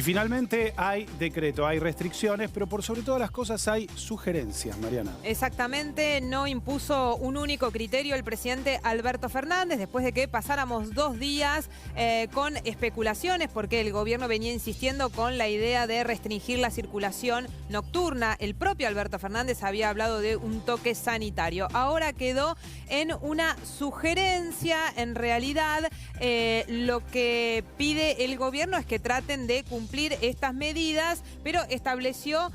Y finalmente hay decreto, hay restricciones, pero por sobre todas las cosas hay sugerencias, Mariana. Exactamente, no impuso un único criterio el presidente Alberto Fernández después de que pasáramos 2 días con especulaciones porque el gobierno venía insistiendo con la idea de restringir la circulación nocturna. El propio Alberto Fernández había hablado de un toque sanitario. Ahora quedó en una sugerencia. En realidad, lo que pide el gobierno es que traten de cumplir estas medidas, pero estableció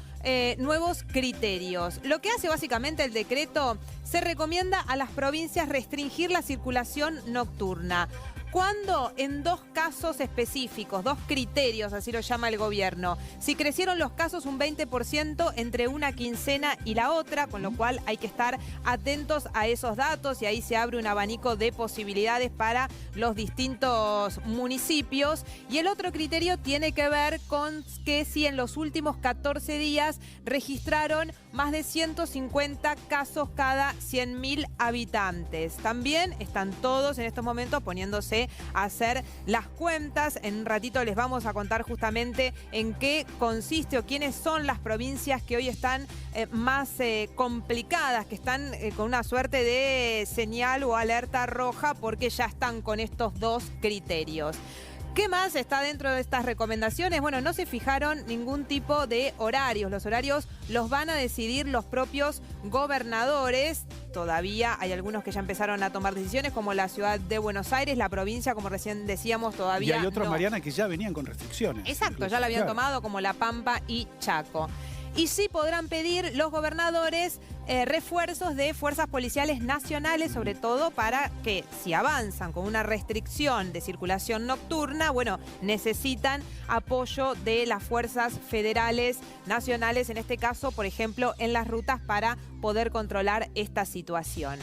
nuevos criterios. Lo que hace básicamente el decreto, se recomienda a las provincias restringir la circulación nocturna. ¿Cuándo? En 2 casos específicos, 2 criterios, así lo llama el gobierno. Si crecieron los casos un 20% entre una quincena y la otra, con lo cual hay que estar atentos a esos datos y ahí se abre un abanico de posibilidades para los distintos municipios. Y el otro criterio tiene que ver con que si en los últimos 14 días registraron más de 150 casos cada 100.000 habitantes. También están todos en estos momentos poniéndose a hacer las cuentas. En un ratito les vamos a contar justamente en qué consiste o quiénes son las provincias que hoy están más complicadas, que están con una suerte de señal o alerta roja porque ya están con estos 2 criterios. ¿Qué más está dentro de estas recomendaciones? Bueno, no se fijaron ningún tipo de horarios. Los horarios los van a decidir los propios gobernadores. Todavía hay algunos que ya empezaron a tomar decisiones, como la ciudad de Buenos Aires, la provincia, como recién decíamos, todavía Y hay otros, no. Mariana, que ya venían con restricciones. Exacto, incluso. ya la habían Claro. tomado, como La Pampa y Chaco. Y sí podrán pedir los gobernadores refuerzos de fuerzas policiales nacionales, sobre todo para que si avanzan con una restricción de circulación nocturna, bueno, necesitan apoyo de las fuerzas federales nacionales, en este caso, por ejemplo, en las rutas para poder controlar esta situación.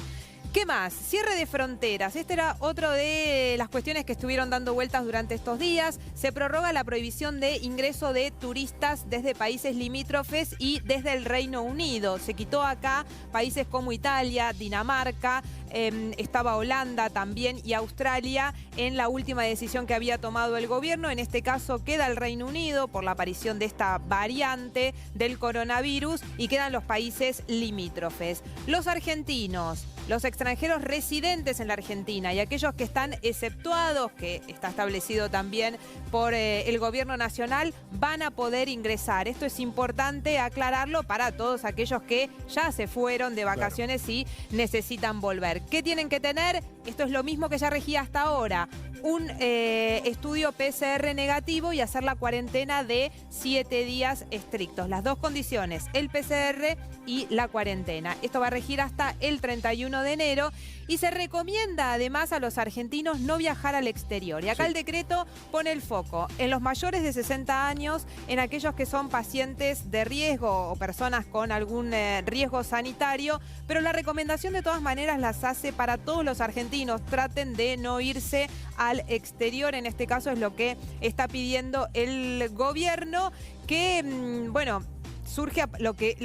¿Qué más? Cierre de fronteras. Esta era otra de las cuestiones que estuvieron dando vueltas durante estos días. Se prorroga la prohibición de ingreso de turistas desde países limítrofes y desde el Reino Unido. Se quitó acá países como Italia, Dinamarca, estaba Holanda también y Australia en la última decisión que había tomado el gobierno. En este caso queda el Reino Unido por la aparición de esta variante del coronavirus y quedan los países limítrofes. Los argentinos, los extranjeros residentes en la Argentina y aquellos que están exceptuados, que está establecido también por el gobierno nacional, van a poder ingresar. Esto es importante aclararlo para todos aquellos que ya se fueron de vacaciones y necesitan volver. ¿Qué tienen que tener? Esto es lo mismo que ya regía hasta ahora. Un estudio PCR negativo y hacer la cuarentena de 7 días estrictos. Las 2 condiciones, el PCR y la cuarentena. Esto va a regir hasta el 31 de enero y se recomienda además a los argentinos no viajar al exterior. Y acá el decreto pone el foco en los mayores de 60 años, en aquellos que son pacientes de riesgo o personas con algún riesgo sanitario, pero la recomendación de todas maneras las hace para todos los argentinos. Traten de no irse al exterior, en este caso es lo que está pidiendo el gobierno, que, bueno, surge lo que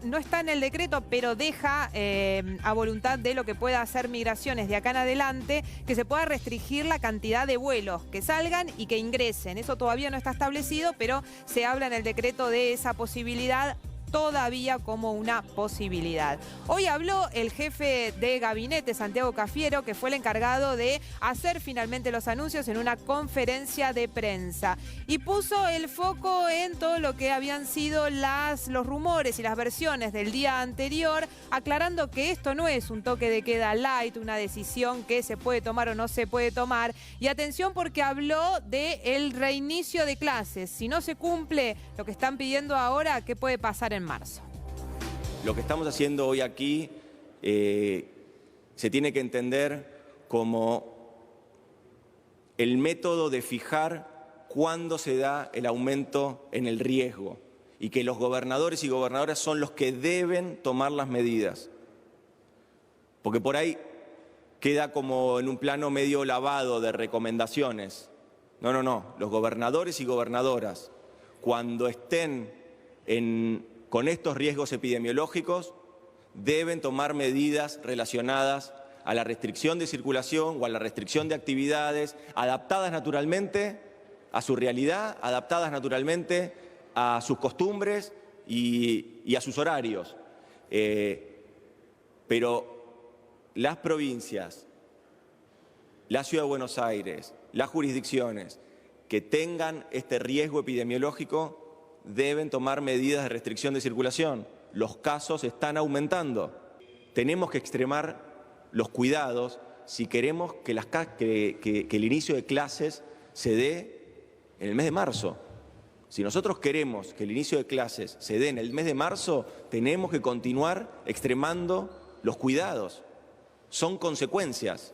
no está en el decreto, pero deja a voluntad de lo que pueda hacer migraciones de acá en adelante, que se pueda restringir la cantidad de vuelos que salgan y que ingresen. Eso todavía no está establecido, pero se habla en el decreto de esa posibilidad, todavía como una posibilidad. Hoy habló el jefe de gabinete, Santiago Cafiero, que fue el encargado de hacer finalmente los anuncios en una conferencia de prensa. Y puso el foco en todo lo que habían sido los rumores y las versiones del día anterior, aclarando que esto no es un toque de queda light, una decisión que se puede tomar o no se puede tomar. Y atención, porque habló del reinicio de clases. Si no se cumple lo que están pidiendo ahora, ¿qué puede pasar en marzo? Lo que estamos haciendo hoy aquí se tiene que entender como el método de fijar cuándo se da el aumento en el riesgo y que los gobernadores y gobernadoras son los que deben tomar las medidas. Porque por ahí queda como en un plano medio lavado de recomendaciones. No. Los gobernadores y gobernadoras, cuando estén con estos riesgos epidemiológicos, deben tomar medidas relacionadas a la restricción de circulación o a la restricción de actividades, adaptadas naturalmente a su realidad, adaptadas naturalmente a sus costumbres y a sus horarios. Pero las provincias, la Ciudad de Buenos Aires, las jurisdicciones que tengan este riesgo epidemiológico deben tomar medidas de restricción de circulación. Los casos están aumentando. Tenemos que extremar los cuidados si queremos que el inicio de clases se dé en el mes de marzo. Si nosotros queremos que el inicio de clases se dé en el mes de marzo, tenemos que continuar extremando los cuidados. Son consecuencias.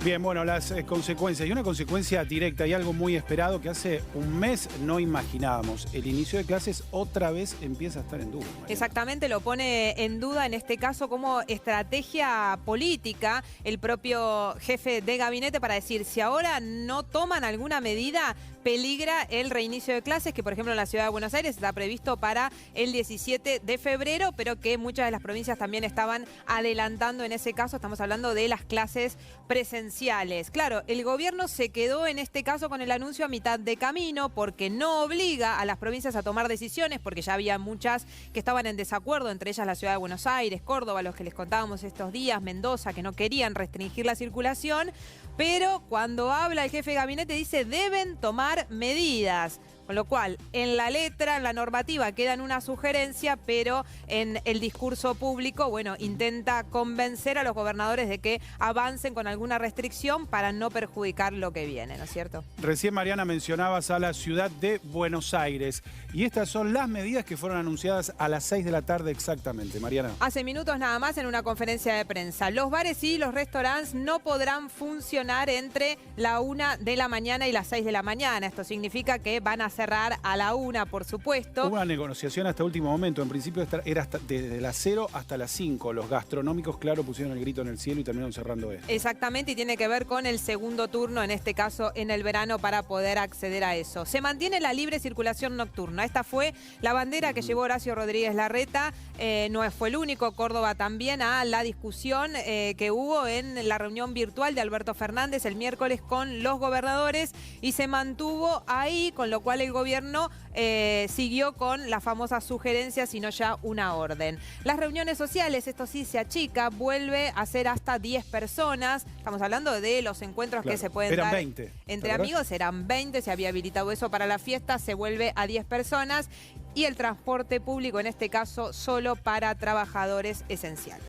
Bien, bueno, las consecuencias. Y una consecuencia directa y algo muy esperado que hace un mes no imaginábamos. El inicio de clases otra vez empieza a estar en duda. María. Exactamente, lo pone en duda en este caso como estrategia política el propio jefe de gabinete para decir si ahora no toman alguna medida peligra el reinicio de clases, que por ejemplo en la Ciudad de Buenos Aires está previsto para el 17 de febrero, pero que muchas de las provincias también estaban adelantando en ese caso. Estamos hablando de las clases presenciales. Claro, el gobierno se quedó en este caso con el anuncio a mitad de camino porque no obliga a las provincias a tomar decisiones, porque ya había muchas que estaban en desacuerdo, entre ellas la Ciudad de Buenos Aires, Córdoba, los que les contábamos estos días, Mendoza, que no querían restringir la circulación, pero cuando habla el jefe de gabinete dice deben tomar medidas. Con lo cual, en la letra, en la normativa, queda en una sugerencia, pero en el discurso público, bueno, intenta convencer a los gobernadores de que avancen con alguna restricción para no perjudicar lo que viene, ¿no es cierto? Recién, Mariana, mencionabas a la Ciudad de Buenos Aires. Y estas son las medidas que fueron anunciadas a las 6 de la tarde exactamente, Mariana. Hace minutos nada más en una conferencia de prensa. Los bares y los restaurantes no podrán funcionar entre la 1 de la mañana y las 6 de la mañana. Esto significa que van a cerrar a la 1, por supuesto. Hubo una negociación hasta último momento. En principio era desde las 0 hasta las 5. Los gastronómicos, claro, pusieron el grito en el cielo y terminaron cerrando esto. Exactamente, y tiene que ver con el segundo turno, en este caso en el verano, para poder acceder a eso. Se mantiene la libre circulación nocturna. Esta fue la bandera que llevó Horacio Rodríguez Larreta. No fue el único, Córdoba también, a la discusión que hubo en la reunión virtual de Alberto Fernández el miércoles con los gobernadores y se mantuvo ahí, con lo cual el gobierno siguió con las famosas sugerencias, sino ya una orden. Las reuniones sociales, esto sí se achica, vuelve a ser hasta 10 personas. Estamos hablando de los encuentros que se pueden dar 20, entre amigos, eran 20, se había habilitado eso para la fiesta, se vuelve a 10 personas y el transporte público, en este caso, solo para trabajadores esenciales.